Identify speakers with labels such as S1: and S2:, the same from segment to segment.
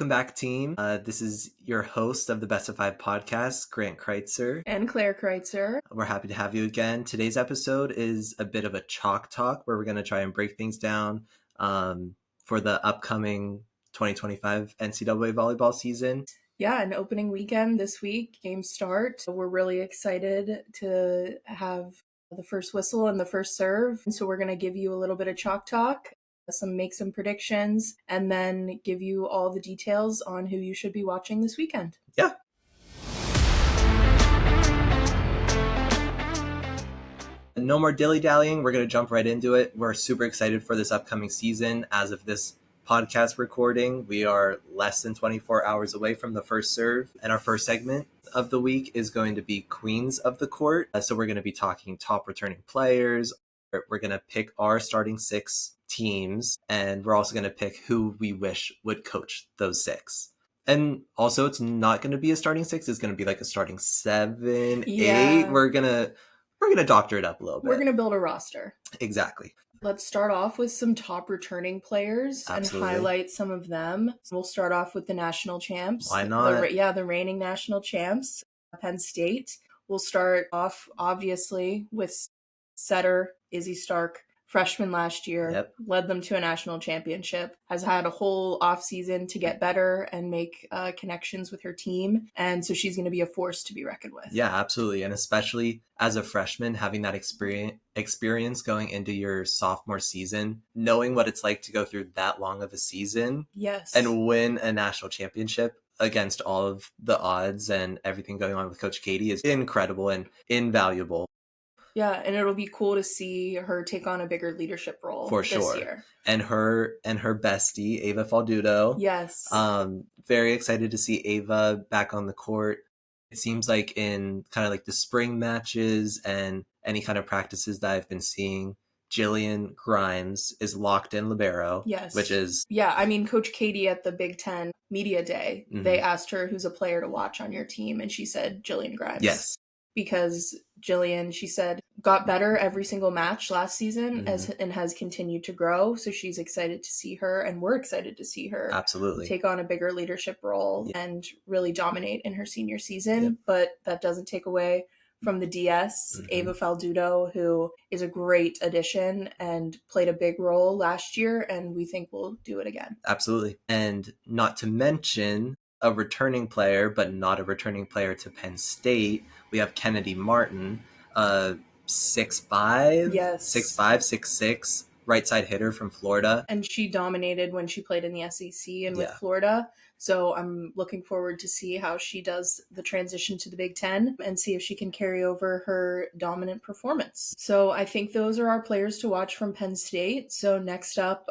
S1: Welcome back, team. This is your host of the Best of Five podcast, Grant Kreitzer.
S2: And Claire Kreitzer.
S1: We're happy to have you again. Today's episode is a bit of a chalk talk where we're going to try and break things down for the upcoming 2025 NCAA volleyball season.
S2: Yeah, an opening weekend this week, games start. We're really excited to have the first whistle and the first serve. So we're going to give you a little bit of chalk talk, make some predictions, and then give you all the details on who you should be watching this weekend.
S1: Yeah. No more dilly-dallying. We're going to jump right into it. We're super excited for this upcoming season. As of this podcast recording, we are less than 24 hours away from the first serve. And our first segment of the week is going to be Queens of the Court. So we're going to be talking top returning players. We're going to pick our starting six teams, and we're also going to pick who we wish would coach those six. And also, it's not going to be a starting six. It's going to be like a starting 7, 8. We're gonna doctor it up a little bit.
S2: We're going to build a roster.
S1: Exactly.
S2: Let's start off with some top returning players.
S1: Absolutely.
S2: And highlight some of them. We'll start off with the national champs.
S1: Why not?
S2: The reigning national champs, Penn State. We'll start off, obviously, with setter Izzy Stark, freshman last year, led them to a national championship, has had a whole offseason to get better and make connections with her team. And so she's going to be a force to be reckoned with.
S1: Yeah, absolutely. And especially as a freshman, having that experience going into your sophomore season, knowing what it's like to go through that long of a season.
S2: Yes.
S1: And win a national championship against all of the odds and everything going on with Coach Katie is incredible and invaluable.
S2: Yeah, and it'll be cool to see her take on a bigger leadership role
S1: for
S2: this
S1: sure.
S2: year.
S1: And her bestie, Ava Faldudo.
S2: Yes.
S1: Very excited to see Ava back on the court. It seems like in kind of like the spring matches and any kind of practices that I've been seeing, Jillian Grimes is locked in libero.
S2: Yes.
S1: Which is...
S2: Yeah, I mean, Coach Katie at the Big Ten Media Day, they asked her who's a player to watch on your team, and she said Jillian Grimes.
S1: Yes.
S2: Because Jillian, she said, got better every single match last season and has continued to grow. So she's excited to see her, and we're excited to see her
S1: absolutely
S2: take on a bigger leadership role and really dominate in her senior season. But that doesn't take away from the DS, Ava Faldudo, who is a great addition and played a big role last year, and we think we'll do it again.
S1: Absolutely. And not to mention a returning player, but not a returning player to Penn State. We have Kennedy Martin, 6'5",
S2: yes,
S1: 6'5", 6'6", right side hitter from Florida.
S2: And she dominated when she played in the SEC and with Florida. So I'm looking forward to see how she does the transition to the Big Ten and see if she can carry over her dominant performance. So I think those are our players to watch from Penn State. So next up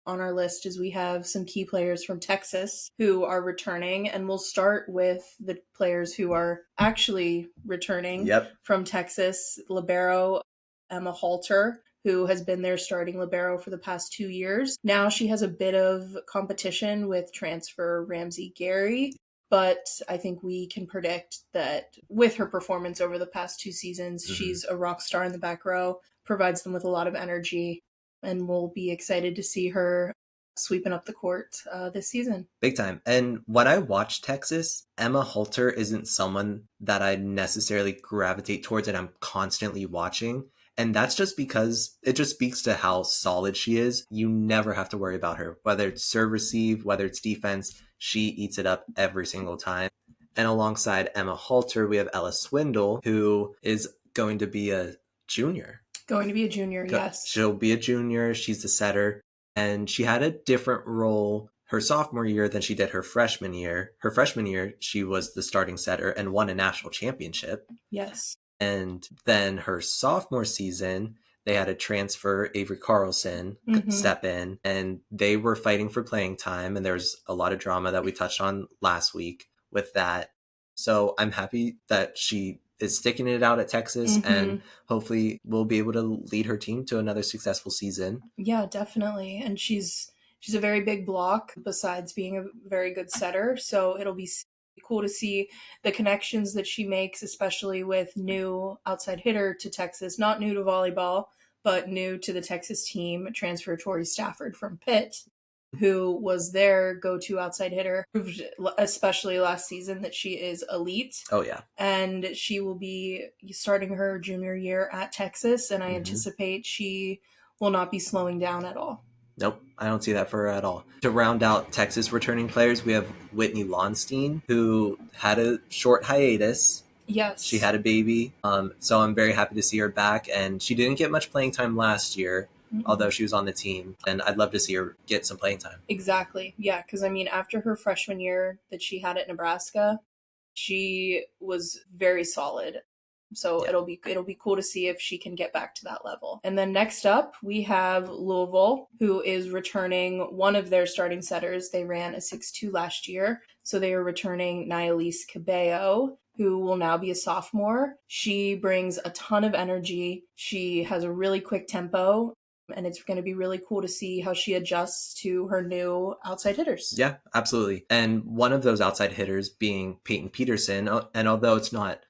S2: on our list is we have some key players from Texas who are returning, and we'll start with the players who are actually returning from Texas. Libero Emma Halter, who has been their starting libero for the past 2 years. Now she has a bit of competition with transfer Ramsey Gary, but I think we can predict that with her performance over the past 2 seasons, she's a rock star in the back row, provides them with a lot of energy, and we'll be excited to see her sweeping up the court this season.
S1: Big time. And when I watch Texas, Emma Halter isn't someone that I necessarily gravitate towards and I'm constantly watching. And that's just because it just speaks to how solid she is. You never have to worry about her. Whether it's serve receive, whether it's defense, she eats it up every single time. And alongside Emma Halter, we have Ella Swindle, who is going to be a junior.
S2: Yes.
S1: She'll be a junior. She's the setter. And she had a different role her sophomore year than she did her freshman year. Her freshman year, she was the starting setter and won a national championship.
S2: Yes.
S1: And then her sophomore season, they had a transfer, Avery Carlson, step in, and they were fighting for playing time. And there's a lot of drama that we touched on last week with that. So I'm happy that she is sticking it out at Texas, and hopefully we'll be able to lead her team to another successful season.
S2: Yeah, definitely. And she's a very big block besides being a very good setter. So it'll be cool to see the connections that she makes, especially with new outside hitter to Texas, not new to volleyball, but new to the Texas team, transfer Tori Stafford from Pitt. who was their go-to outside hitter, proved, especially last season, that she is elite.
S1: Oh, yeah.
S2: And she will be starting her junior year at Texas, and I anticipate she will not be slowing down at all.
S1: Nope, I don't see that for her at all. To round out Texas returning players, we have Whitney Lonstein, who had a short hiatus.
S2: Yes.
S1: She had a baby, so I'm very happy to see her back, and she didn't get much playing time last year, although she was on the team, and I'd love to see her get some playing time.
S2: Exactly, yeah, because I mean, after her freshman year that she had at Nebraska, she was very solid. So it'll be cool to see if she can get back to that level. And then next up, we have Louisville, who is returning one of their starting setters. They ran a 6'2" last year, so they are returning Nialise Cabello, who will now be a sophomore. She brings a ton of energy. She has a really quick tempo, and it's going to be really cool to see how she adjusts to her new outside hitters.
S1: Yeah, absolutely. And one of those outside hitters being Peyton Peterson, and although it's not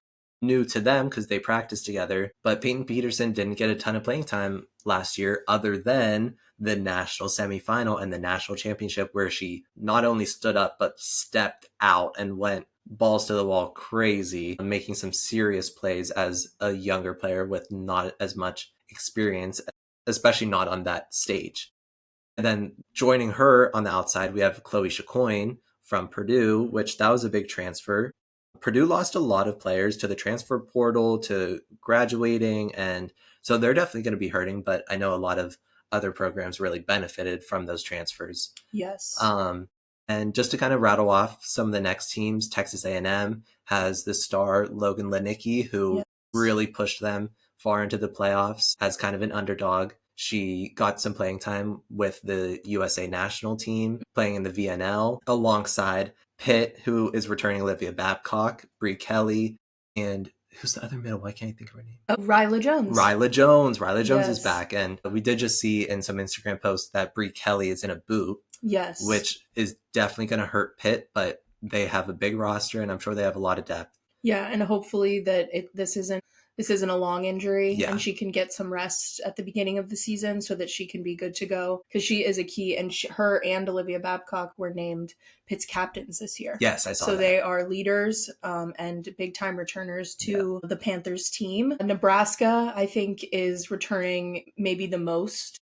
S1: new to them because they practiced together, but Peyton Peterson didn't get a ton of playing time last year other than the national semifinal and the national championship, where she not only stood up but stepped out and went balls to the wall crazy, making some serious plays as a younger player with not as much experience, especially not on that stage. And then joining her on the outside, we have Chloe Chacoin from Purdue, which that was a big transfer. Purdue lost a lot of players to the transfer portal, to graduating, and so they're definitely going to be hurting, but I know a lot of other programs really benefited from those transfers.
S2: Yes.
S1: And just to kind of rattle off some of the next teams, Texas A&M has the star Logan Lanicki, who really pushed them far into the playoffs as kind of an underdog. She got some playing time with the USA national team, playing in the VNL, alongside Pitt, who is returning Olivia Babcock, Brie Kelly, and who's the other middle? Why can't I think of her name?
S2: Ryla Jones.
S1: Ryla Jones. Ryla Jones is back. And we did just see in some Instagram posts that Brie Kelly is in a boot.
S2: Yes.
S1: Which is definitely going to hurt Pitt, but they have a big roster, and I'm sure they have a lot of depth.
S2: Yeah, and hopefully that this isn't a long injury,
S1: Yeah.
S2: and she can get some rest at the beginning of the season so that she can be good to go, because she is a key, and her and Olivia Babcock were named Pitt's captains this year.
S1: Yes, I saw
S2: so
S1: that.
S2: They are leaders and big time returners to the Panthers team. Nebraska, I think, is returning maybe the most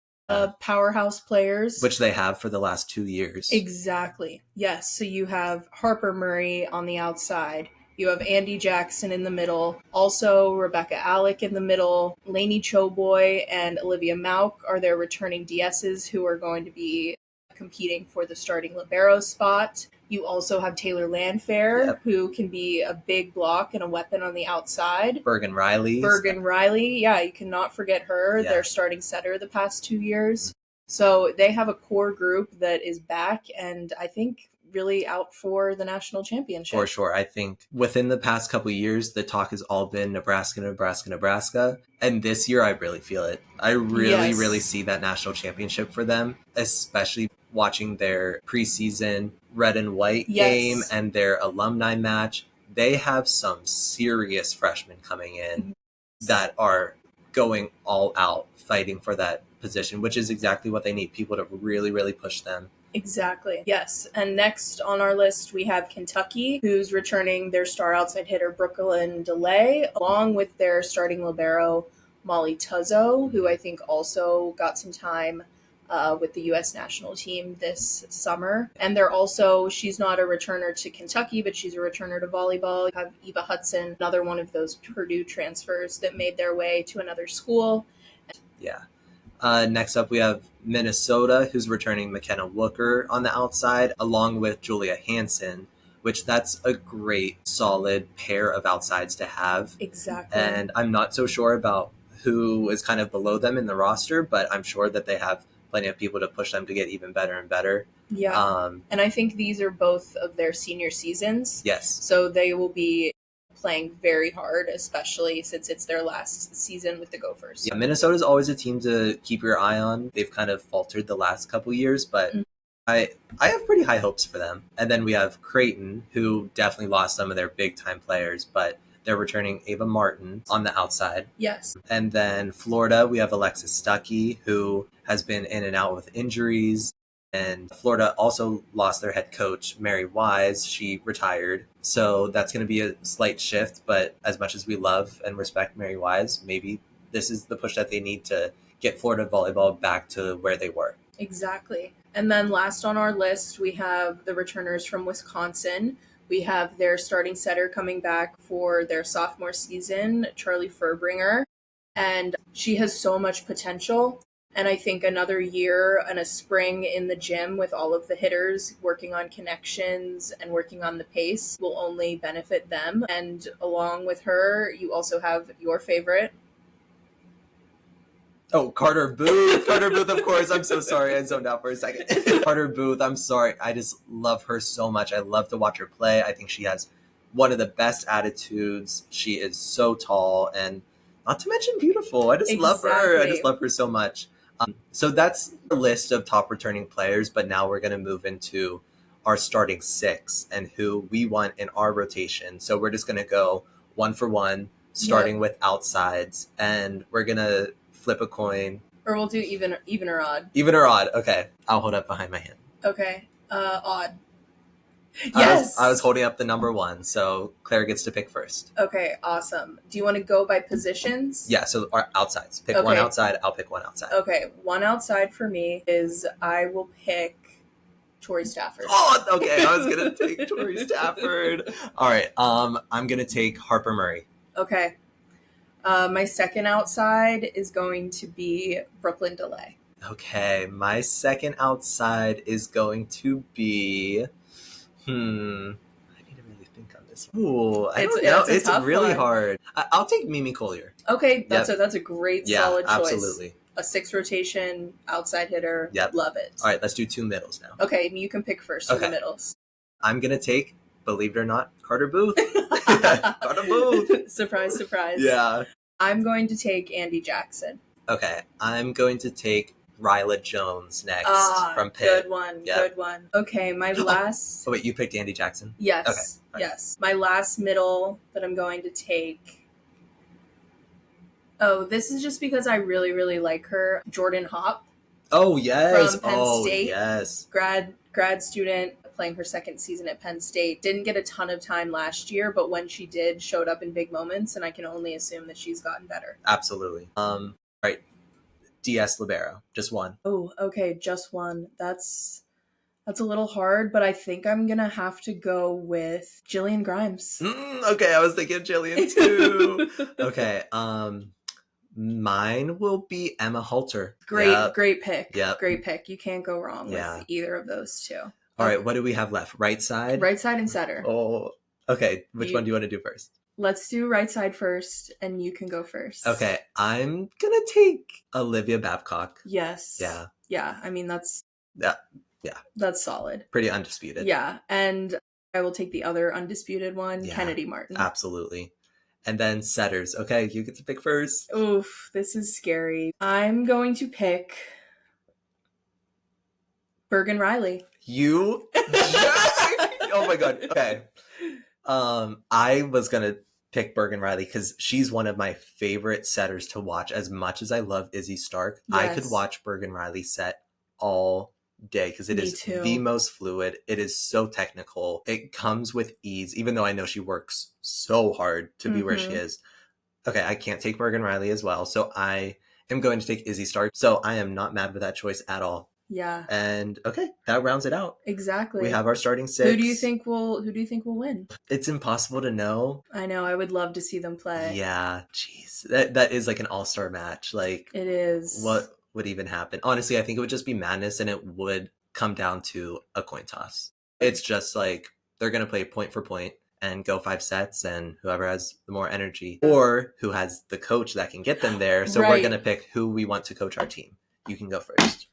S2: powerhouse players,
S1: which they have for the last 2 years.
S2: Exactly. Yes. So you have Harper Murray on the outside. You have Andy Jackson in the middle. Also, Rebecca Alec in the middle. Lainey Choboy and Olivia Mauk are their returning DSs who are going to be competing for the starting libero spot. You also have Taylor Landfair, who can be a big block and a weapon on the outside.
S1: Bergen Riley.
S2: Yeah, you cannot forget her. Their starting setter the past 2 years. So they have a core group that is back, and I think really out for the national championship.
S1: For sure. I think within the past couple of years, the talk has all been Nebraska, Nebraska, Nebraska. And this year, I really feel it. I really see that national championship for them, especially watching their preseason red and white game and their alumni match. They have some serious freshmen coming in that are going all out fighting for that position, which is exactly what they need. People to really push them.
S2: Exactly. Yes. And next on our list, we have Kentucky, who's returning their star outside hitter, Brooklyn DeLay, along with their starting libero, Molly Tuzzo, who I think also got some time with the U.S. national team this summer. And she's not a returner to Kentucky, but she's a returner to volleyball. You have Eva Hudson, another one of those Purdue transfers that made their way to another school.
S1: Yeah. Next up, we have Minnesota, who's returning McKenna Wooker on the outside, along with Julia Hansen, which that's a great, solid pair of outsides to have.
S2: Exactly.
S1: And I'm not so sure about who is kind of below them in the roster, but I'm sure that they have plenty of people to push them to get even better and better.
S2: Yeah. And I think these are both of their senior seasons.
S1: Yes.
S2: So they will be playing very hard, especially since it's their last season with the Gophers.
S1: Yeah, Minnesota's always a team to keep your eye on. They've kind of faltered the last couple years, but I have pretty high hopes for them. And then we have Creighton, who definitely lost some of their big-time players, but they're returning Ava Martin on the outside.
S2: Yes.
S1: And then Florida, we have Alexis Stuckey, who has been in and out with injuries And Florida also lost their head coach, Mary Wise. She retired. So that's going to be a slight shift. But as much as we love and respect Mary Wise, maybe this is the push that they need to get Florida volleyball back to where they were.
S2: Exactly. And then last on our list, we have the returners from Wisconsin. We have their starting setter coming back for their sophomore season, Charlie Furbringer. And she has so much potential. And I think another year and a spring in the gym with all of the hitters working on connections and working on the pace will only benefit them. And along with her, you also have your favorite.
S1: Oh, Carter Booth. Carter Booth, of course. I'm so sorry. I zoned out for a second. Carter Booth, I'm sorry. I just love her so much. I love to watch her play. I think she has one of the best attitudes. She is so tall and not to mention beautiful. I just love her. I just love her so much. So that's the list of top returning players, but now we're going to move into our starting six and who we want in our rotation. So we're just going to go one for one, starting with outsides, and we're going to flip a coin.
S2: Or we'll do even or odd.
S1: Even or odd. Okay. I'll hold up behind my hand.
S2: Okay. Odd. Yes.
S1: I was holding up the number one, so Claire gets to pick first.
S2: Okay, awesome. Do you want to go by positions?
S1: Yeah, so our outsides. Pick one outside, I'll pick one outside.
S2: Okay, one outside for me is I will pick Tori Stafford.
S1: Oh, okay. I was going to take Tori Stafford. All right. I'm going to take Harper Murray.
S2: Okay. My second outside is going to be Brooklyn DeLay.
S1: Okay, my second outside is going to be... I need to really think on this. Ooh, I don't know. It's really hard. I'll take Mimi Collier.
S2: Okay, that's a great solid choice.
S1: Absolutely.
S2: A 6 rotation, outside hitter.
S1: Yep.
S2: Love it.
S1: All right, let's do 2 middles now.
S2: Okay, you can pick first for the middles.
S1: I'm going to take, believe it or not, Carter Booth. Carter Booth.
S2: Surprise, surprise.
S1: Yeah.
S2: I'm going to take Andy Jackson.
S1: Okay, I'm going to take Ryla Jones next from Pitt.
S2: Good one, good one. Okay, my last...
S1: Oh, wait, you picked Andy Jackson?
S2: Yes,
S1: okay.
S2: Yes. My last middle that I'm going to take... Oh, this is just because I really, really like her. Jordan Hopp.
S1: Oh, yes.
S2: From Penn State.
S1: Yes.
S2: Grad student playing her second season at Penn State. Didn't get a ton of time last year, but when she did, showed up in big moments, and I can only assume that she's gotten better.
S1: Absolutely. Right. DS Libero. Just one.
S2: Oh, okay. Just one. That's a little hard, but I think I'm going to have to go with Jillian Grimes.
S1: Okay. I was thinking Jillian too. Okay. Mine will be Emma Halter.
S2: Great pick.
S1: Yep.
S2: Great pick. You can't go wrong with either of those two.
S1: All right. What do we have left? Right side?
S2: Right side and setter.
S1: Oh, okay. Which one do you want to do first?
S2: Let's do right side first, and you can go first.
S1: Okay. I'm going to take Olivia Babcock.
S2: Yes.
S1: Yeah.
S2: Yeah. I mean, that's...
S1: Yeah.
S2: That's solid.
S1: Pretty undisputed.
S2: Yeah. And I will take the other undisputed one, Kennedy Martin.
S1: Absolutely. And then setters. Okay, you get to pick first.
S2: Oof, this is scary. I'm going to pick Bergen Riley.
S1: You? Oh my god. Okay. I was gonna pick Bergen Riley because she's one of my favorite setters to watch. As much as I love Izzy Stark, yes. I could watch Bergen Riley set all day because it is the most fluid. It is so technical. It comes with ease, even though I know she works so hard to be where she is. Okay, I can't take Bergen Riley as well, so I am going to take Izzy Stark. So I am not mad with that choice at all.
S2: Yeah.
S1: And okay, that rounds it out.
S2: Exactly.
S1: We have our starting 6.
S2: Who do you think will win?
S1: It's impossible to know.
S2: I know. I would love to see them play.
S1: Yeah. Jeez. That is like an all-star match. Like,
S2: it is.
S1: What would even happen? Honestly, I think it would just be madness, and it would come down to a coin toss. It's just like they're going to play point for point and go 5 sets, and whoever has the more energy or who has the coach that can get them there. So we're going to pick who we want to coach our team. You can go first.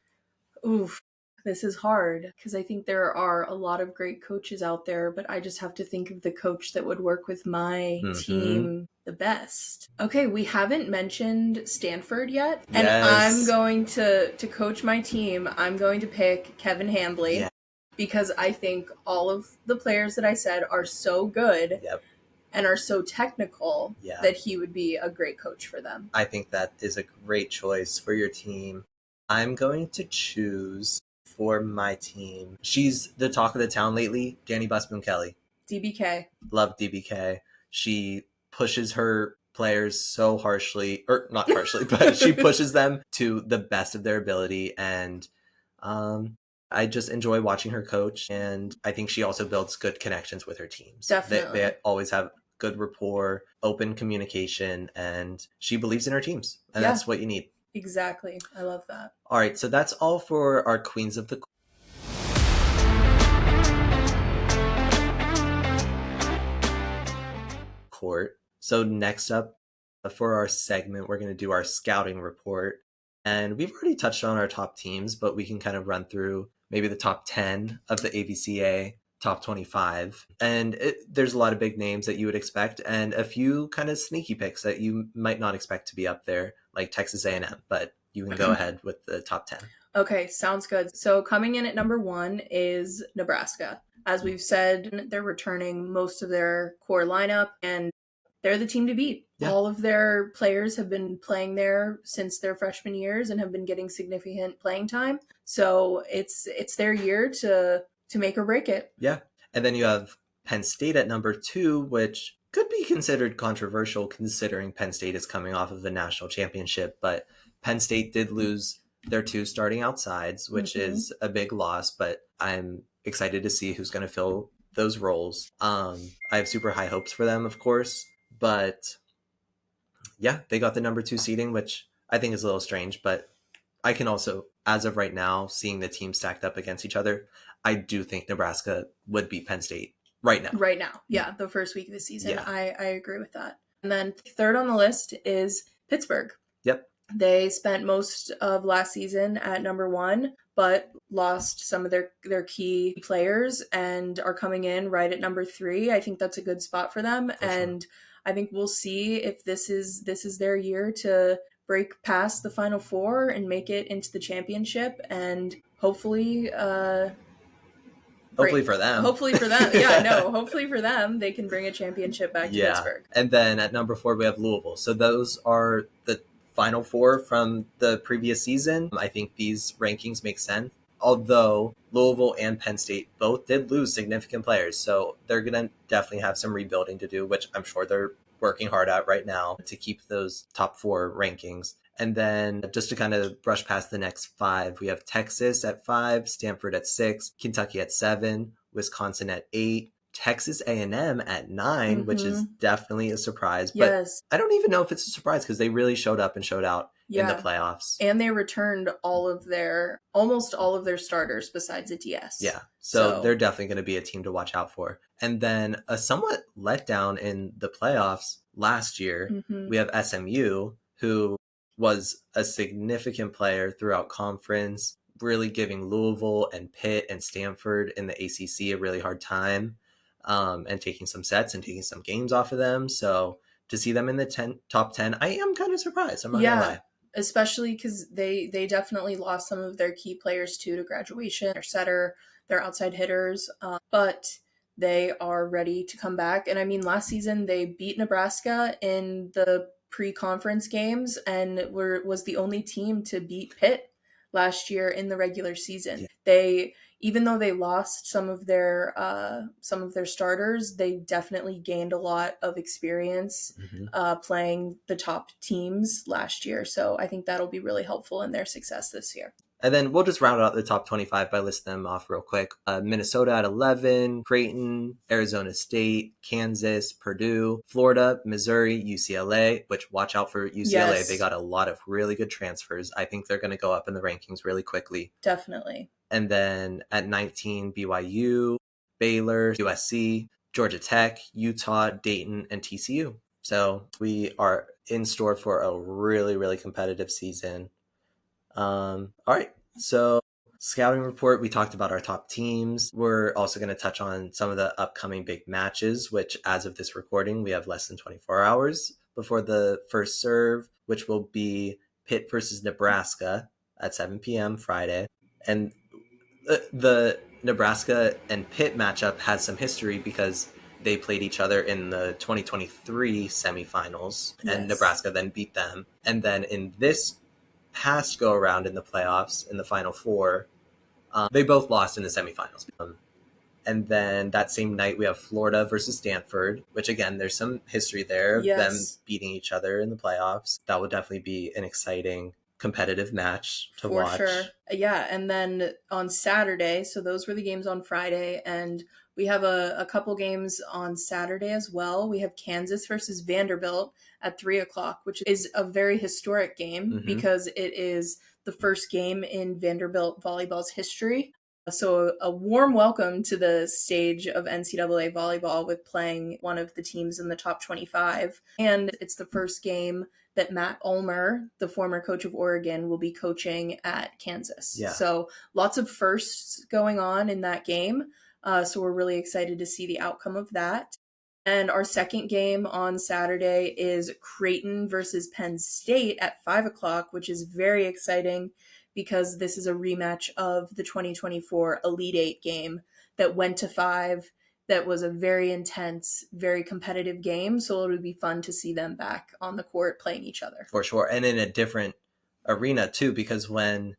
S2: Oof, this is hard because I think there are a lot of great coaches out there, but I just have to think of the coach that would work with my team the best. Okay, we haven't mentioned Stanford yet, and I'm going to coach my team. I'm going to pick Kevin Hambley because I think all of the players that I said are so good and are so technical that he would be a great coach for them.
S1: I think that is a great choice for your team. I'm going to choose for my team, she's the talk of the town lately, Danny Busboom-Kelly.
S2: DBK.
S1: Love DBK. She pushes her players so harshly, or not harshly, but she pushes them to the best of their ability. And I just enjoy watching her coach. And I think she also builds good connections with her teams.
S2: Definitely.
S1: They always have good rapport, open communication, and she believes in her teams. And that's what you need.
S2: Exactly. I love that.
S1: All right. So that's all for our Queens of the Court. So next up for our segment, we're going to do our scouting report. And we've already touched on our top teams, but we can kind of run through maybe the top 10 of the AVCA, top 25. And there's a lot of big names that you would expect and a few kind of sneaky picks that you might not expect to be up there, like Texas A&M, but you can go ahead with the top 10.
S2: Okay, sounds good. So coming in at number 1 is Nebraska. As we've said, they're returning most of their core lineup, and they're the team to beat. Yeah. All of their players have been playing there since their freshman years and have been getting significant playing time. So it's their year to make or break it.
S1: Yeah. And then you have Penn State at number 2, which could be considered controversial considering Penn State is coming off of a national championship. But Penn State did lose their 2 starting outsides, which is a big loss. But I'm excited to see who's going to fill those roles. I have super high hopes for them, of course. But yeah, they got the number 2 seeding, which I think is a little strange. But I can also, as of right now, seeing the teams stacked up against each other, I do think Nebraska would beat Penn State right now.
S2: Right now. Yeah, the first week of the season. Yeah. I agree with that. And then third on the list is Pittsburgh.
S1: Yep.
S2: They spent most of last season at number 1, but lost some of their key players and are coming in right at number 3. I think that's a good spot for them. And sure. I think we'll see if this is their year to break past the Final Four and make it into the championship, and hopefully
S1: hopefully for them.
S2: Hopefully for them. Yeah, no, hopefully for them, they can bring a championship back to Pittsburgh.
S1: And then at number 4, we have Louisville. So those are the Final Four from the previous season. I think these rankings make sense. Although Louisville and Penn State both did lose significant players. So they're going to definitely have some rebuilding to do, which I'm sure they're working hard at right now to keep those top 4 rankings. And then just to kind of brush past the next 5, we have Texas at 5, Stanford at 6, Kentucky at 7, Wisconsin at 8, Texas A&M at 9, which is definitely a surprise. But I don't even know if it's a surprise because they really showed up and showed out in the playoffs.
S2: And they returned almost all of their starters besides a DS.
S1: Yeah. So they're definitely going to be a team to watch out for. And then a somewhat letdown in the playoffs last year, we have SMU, who was a significant player throughout conference, really giving Louisville and Pitt and Stanford in the ACC a really hard time, and taking some sets and taking some games off of them. So to see them in the top 10, I am kind of surprised. I'm not gonna lie.
S2: Especially because they definitely lost some of their key players too to graduation. Their setter, their outside hitters, but they are ready to come back. And I mean, last season they beat Nebraska in the pre-conference games and was the only team to beat Pitt last year in the regular season. Yeah. They, even though they lost some of their starters, they definitely gained a lot of experience playing the top teams last year. So I think that'll be really helpful in their success this year.
S1: And then we'll just round out the top 25 by listing them off real quick. Minnesota at 11, Creighton, Arizona State, Kansas, Purdue, Florida, Missouri, UCLA, which watch out for UCLA. Yes. They got a lot of really good transfers. I think they're going to go up in the rankings really quickly.
S2: Definitely.
S1: And then at 19, BYU, Baylor, USC, Georgia Tech, Utah, Dayton, and TCU. So we are in store for a really, really competitive season. All right. So scouting report, we talked about our top teams. We're also going to touch on some of the upcoming big matches, which as of this recording, we have less than 24 hours before the first serve, which will be Pitt versus Nebraska at 7 p.m. Friday. And the Nebraska and Pitt matchup has some history because they played each other in the 2023 semifinals, and Nebraska then beat them. And then in this past go around in the playoffs in the Final Four, They both lost in the semifinals. And then that same night, we have Florida versus Stanford, which again, there's some history there of them beating each other in the playoffs. That would definitely be an exciting competitive match to watch. For sure.
S2: Yeah, and then on Saturday, so those were the games on Friday, and we have a couple games on Saturday as well. We have Kansas versus Vanderbilt at 3:00, which is a very historic game because it is the first game in Vanderbilt volleyball's history. So a warm welcome to the stage of NCAA volleyball with playing one of the teams in the top 25. And it's the first game that Matt Ulmer, the former coach of Oregon, will be coaching at Kansas. Yeah. So lots of firsts going on in that game. So we're really excited to see the outcome of that. And our second game on Saturday is Creighton versus Penn State at 5:00, which is very exciting because this is a rematch of the 2024 Elite Eight game that went to 5. That was a very intense, very competitive game. So it would be fun to see them back on the court playing each other.
S1: For sure. And in a different arena too, because when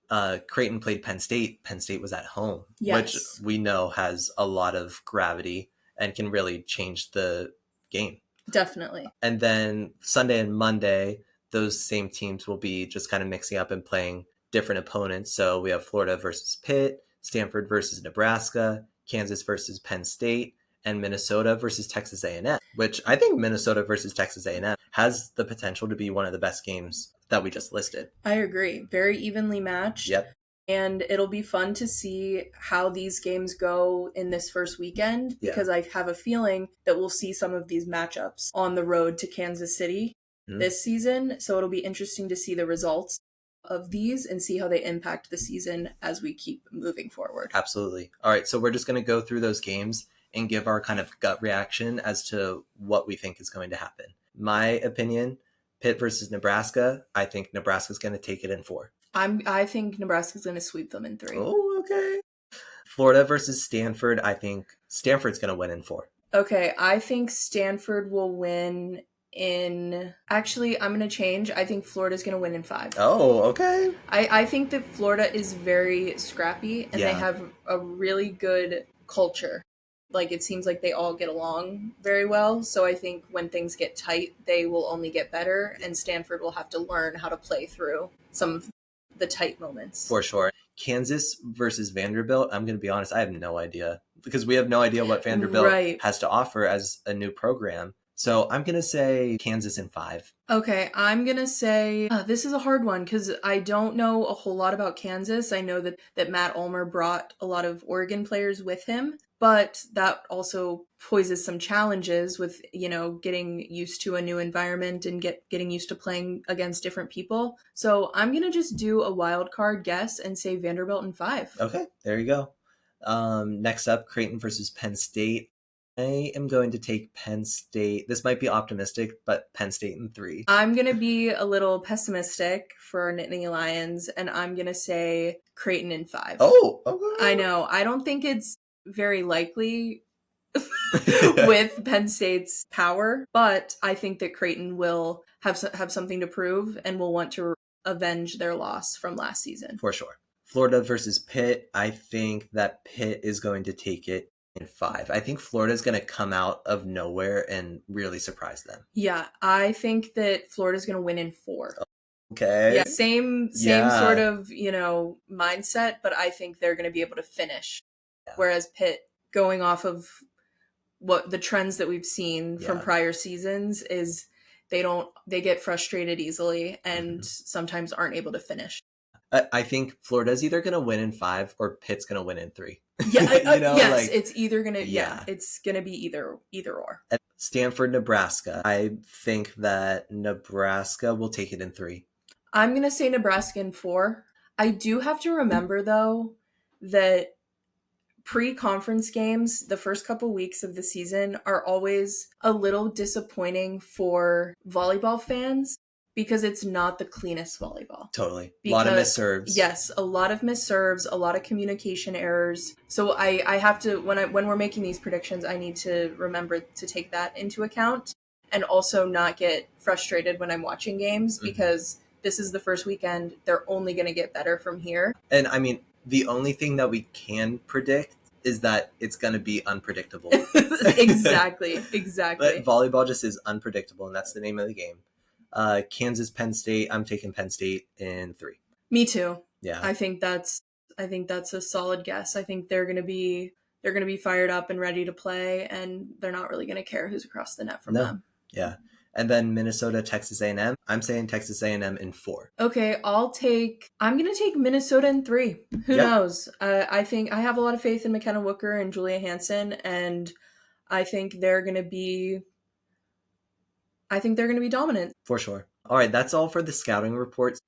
S1: Creighton played Penn State was at home, which we know has a lot of gravity and can really change the game.
S2: Definitely.
S1: And then Sunday and Monday, those same teams will be just kind of mixing up and playing different opponents. So we have Florida versus Pitt, Stanford versus Nebraska, Kansas versus Penn State, and Minnesota versus Texas A&M, which I think Minnesota versus Texas A&M has the potential to be one of the best games that we just listed.
S2: I agree. Very evenly matched.
S1: Yep.
S2: And it'll be fun to see how these games go in this first weekend because I have a feeling that we'll see some of these matchups on the road to Kansas City this season. So it'll be interesting to see the results of these and see how they impact the season as we keep moving forward.
S1: Absolutely. All right. So we're just going to go through those games and give our kind of gut reaction as to what we think is going to happen. My opinion, Pitt versus Nebraska. I think Nebraska's going to take it in 4.
S2: I think Nebraska's going to sweep them in 3.
S1: Oh, okay. Florida versus Stanford. I think Stanford's going to win in 4.
S2: Okay, I think Stanford will win in... Actually, I'm going to change. I think Florida's going to win in 5.
S1: Oh, okay.
S2: I think that Florida is very scrappy, and they have a really good culture. Like, it seems like they all get along very well. So I think when things get tight, they will only get better, and Stanford will have to learn how to play through some of the tight moments.
S1: For sure. Kansas versus Vanderbilt, I'm going to be honest, I have no idea because we have no idea what Vanderbilt has to offer as a new program. So I'm going to say Kansas in 5.
S2: Okay, I'm going to say this is a hard one because I don't know a whole lot about Kansas. I know that Matt Ulmer brought a lot of Oregon players with him, but that also poses some challenges with, getting used to a new environment and getting used to playing against different people. So I'm going to just do a wild card guess and say Vanderbilt in 5.
S1: Okay, there you go. Next up, Creighton versus Penn State. I am going to take Penn State. This might be optimistic, but Penn State in 3.
S2: I'm going to be a little pessimistic for our Nittany Lions, and I'm going to say Creighton in 5.
S1: Oh, okay.
S2: I know. I don't think it's very likely with Penn State's power, but I think that Creighton will have something to prove and will want to avenge their loss from last season.
S1: For sure. Florida versus Pitt. I think that Pitt is going to take it in 5. I think Florida is going to come out of nowhere and really surprise them.
S2: Yeah, I think that Florida's going to win in 4.
S1: Okay.
S2: Yeah, same sort of, mindset, but I think they're going to be able to finish. Yeah. Whereas Pitt, going off of what the trends that we've seen from prior seasons, is they get frustrated easily and sometimes aren't able to finish.
S1: I think Florida's either going to win in 5 or Pitt's going to win in 3.
S2: Yeah, yes, it's either going to, it's going to be either or.
S1: At Stanford, Nebraska, I think that Nebraska will take it in 3.
S2: I'm going to say Nebraska in 4. I do have to remember, though, that pre-conference games, the first couple weeks of the season, are always a little disappointing for volleyball fans because it's not the cleanest volleyball.
S1: Totally. A lot of missed serves.
S2: Yes, a lot of missed serves, a lot of communication errors. So I have to, when we're making these predictions, I need to remember to take that into account and also not get frustrated when I'm watching games because this is the first weekend. They're only going to get better from here.
S1: And I mean, The only thing that we can predict is that it's going to be unpredictable.
S2: Exactly.
S1: But volleyball just is unpredictable, and that's the name of the game. Kansas, Penn State. I'm taking Penn State in 3.
S2: Me too.
S1: Yeah.
S2: I think that's a solid guess. I think they're gonna be fired up and ready to play, and they're not really gonna care who's across the net from them.
S1: Yeah. And then Minnesota, Texas A&M. I'm saying Texas A&M in 4.
S2: Okay, I'm gonna take Minnesota in 3. Who knows? I think I have a lot of faith in McKenna Wooker and Julia Hansen, and I think they're gonna be dominant.
S1: For sure. All right, that's all for the scouting reports.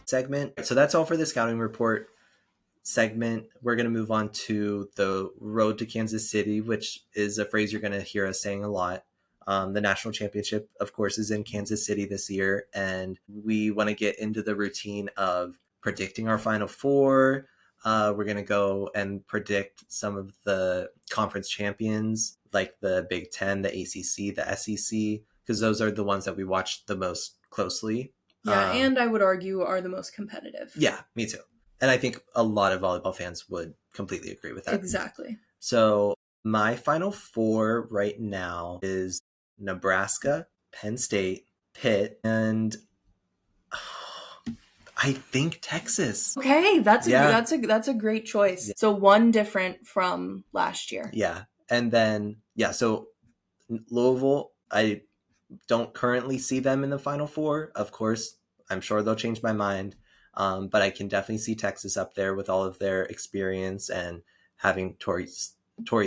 S1: Segment. So that's all for the scouting report segment. We're going to move on to the road to Kansas City, which is a phrase you're going to hear us saying a lot. The national championship, of course, is in Kansas City this year, and we want to get into the routine of predicting our Final Four. We're going to go and predict some of the conference champions, like the Big Ten, the ACC, the SEC, because those are the ones that we watch the most closely.
S2: Yeah, and I would argue are the most competitive.
S1: Yeah, me too. And I think a lot of volleyball fans would completely agree with that.
S2: Exactly.
S1: So my Final Four right now is Nebraska, Penn State, Pitt, and I think Texas.
S2: Okay, that's a great choice. Yeah. So one different from last year.
S1: Yeah. And then so Louisville, I don't currently see them in the Final Four. Of course, I'm sure they'll change my mind. But I can definitely see Texas up there with all of their experience and having Tori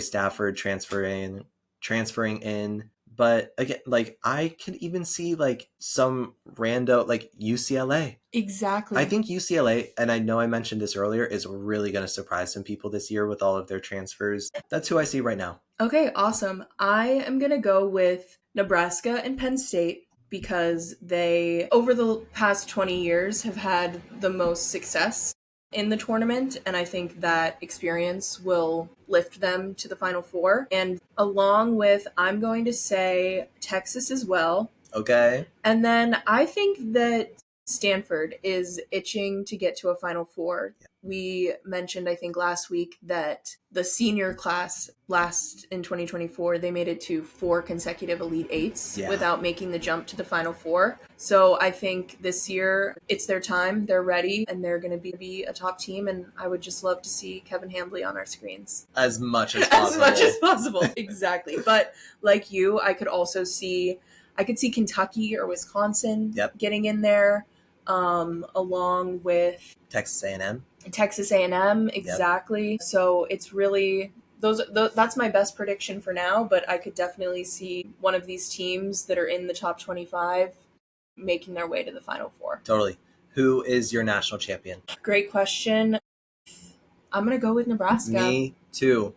S1: Stafford transferring in. But again, like I could even see like some rando like UCLA.
S2: Exactly.
S1: I think UCLA, and I know I mentioned this earlier, is really going to surprise some people this year with all of their transfers. That's who I see right now.
S2: Okay, awesome. I am going to go with Nebraska and Penn State, because they, over the past 20 years, have had the most success in the tournament, and I think that experience will lift them to the Final Four. And along with, I'm going to say Texas as well.
S1: Okay.
S2: And then I think that Stanford is itching to get to a Final Four. Yeah. We mentioned, I think last week, that the senior class last in 2024, they made it to 4 consecutive Elite Eights without making the jump to the Final Four. So I think this year it's their time. They're ready, and they're going to be a top team. And I would just love to see Kevin Hambly on our screens.
S1: As much as possible.
S2: As much as possible. Exactly. But like you, I could see Kentucky or Wisconsin getting in there, along with
S1: Texas A&M.
S2: Exactly. So it's really that's my best prediction for now, but I could definitely see one of these teams that are in the top 25 making their way to the Final Four.
S1: Totally. Who is your national champion?
S2: Great question. I'm going to go with Nebraska.
S1: Me too.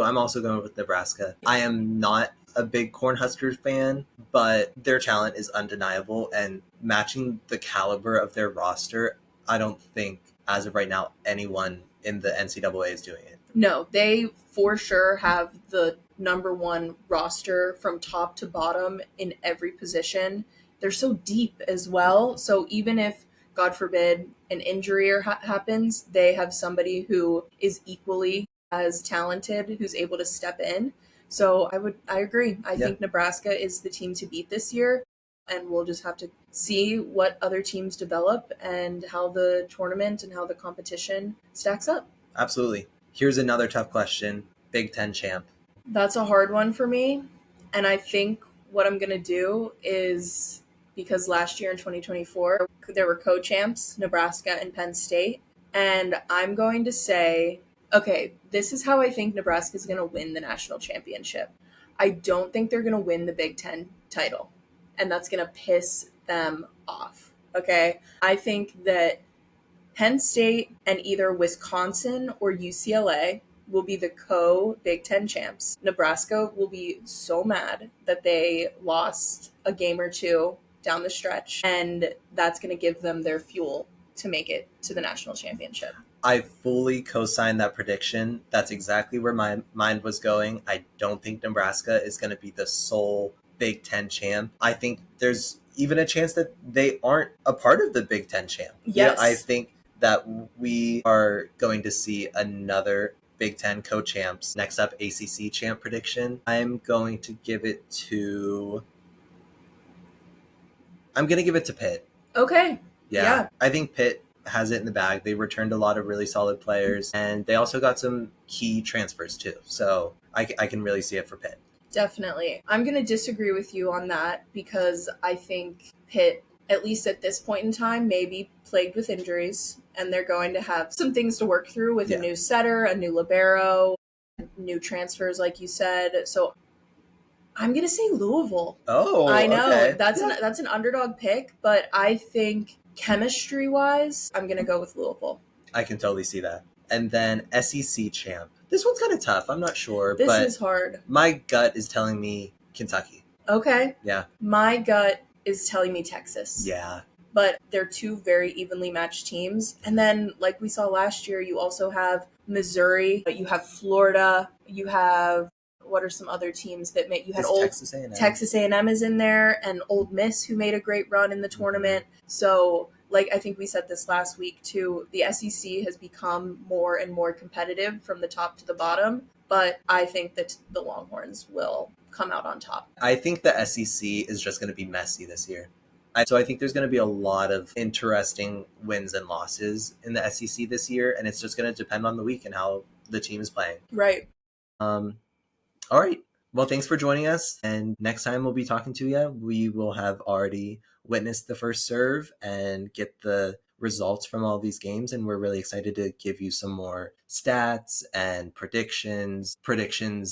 S1: I'm also going with Nebraska. I am not a big Cornhuskers fan, but their talent is undeniable, and matching the caliber of their roster, I don't think, as of right now, anyone in the NCAA is doing it.
S2: No, they for sure have the number one roster from top to bottom in every position. They're so deep as well. So even if, God forbid, an injury happens, they have somebody who is equally as talented, who's able to step in. So I agree. I think Nebraska is the team to beat this year, and we'll just have to see what other teams develop and how the tournament and how the competition stacks up.
S1: Absolutely. Here's another tough question. Big Ten champ.
S2: That's a hard one for me. And I think what I'm going to do is, because last year in 2024, there were co-champs, Nebraska and Penn State. And I'm going to say, okay, this is how I think Nebraska is going to win the national championship. I don't think they're going to win the Big Ten title, and that's going to piss them off. Okay. I think that Penn State and either Wisconsin or UCLA will be the co-Big Ten champs. Nebraska will be so mad that they lost a game or two down the stretch, and that's going to give them their fuel to make it to the national championship.
S1: I fully co-sign that prediction. That's exactly where my mind was going. I don't think Nebraska is going to be the sole Big Ten champ. I think there's even a chance that they aren't a part of the Big Ten champ.
S2: Yes.
S1: I think that we are going to see another Big Ten co-champs. Next up, ACC champ prediction. I'm going to give it to Pitt.
S2: Okay.
S1: Yeah. I think Pitt has it in the bag. They returned a lot of really solid players, and they also got some key transfers too. So I can really see it for Pitt.
S2: Definitely. I'm going to disagree with you on that because I think Pitt, at least at this point in time, may be plagued with injuries, and they're going to have some things to work through with a new setter, a new libero, new transfers, like you said. So I'm going to say Louisville.
S1: Oh,
S2: I know.
S1: Okay.
S2: That's an underdog pick, but I think chemistry-wise, I'm going to go with Louisville.
S1: I can totally see that. And then SEC champ. This one's kind of tough. I'm not sure.
S2: This is hard.
S1: My gut is telling me Kentucky.
S2: Okay.
S1: Yeah.
S2: My gut is telling me Texas.
S1: Yeah.
S2: But they're two very evenly matched teams. And then, like we saw last year, you also have Missouri, you have Florida, you have, what are some other teams that you had Texas A&M is in there, and Ole Miss, who made a great run in the tournament. So, like I think we said this last week too, the SEC has become more and more competitive from the top to the bottom, but I think that the Longhorns will come out on top. I think the SEC is just going to be messy this year. So I think there's going to be a lot of interesting wins and losses in the SEC this year, and it's just going to depend on the week and how the team is playing. Right. All right. Well, thanks for joining us. And next time we'll be talking to you, we will have already witnessed the first serve and get the results from all these games. And we're really excited to give you some more stats and predictions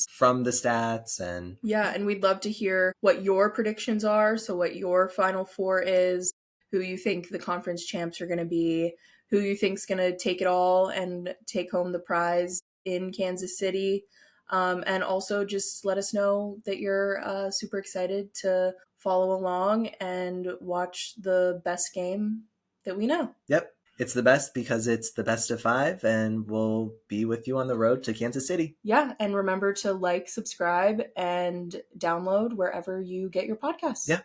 S2: from the stats. And we'd love to hear what your predictions are. So what your Final Four is, who you think the conference champs are going to be, who you think's going to take it all and take home the prize in Kansas City. And also just let us know that you're super excited to follow along and watch the best game that we know. Yep. It's the best because it's the best of 5, and we'll be with you on the road to Kansas City. Yeah. And remember to like, subscribe, and download wherever you get your podcasts. Yeah.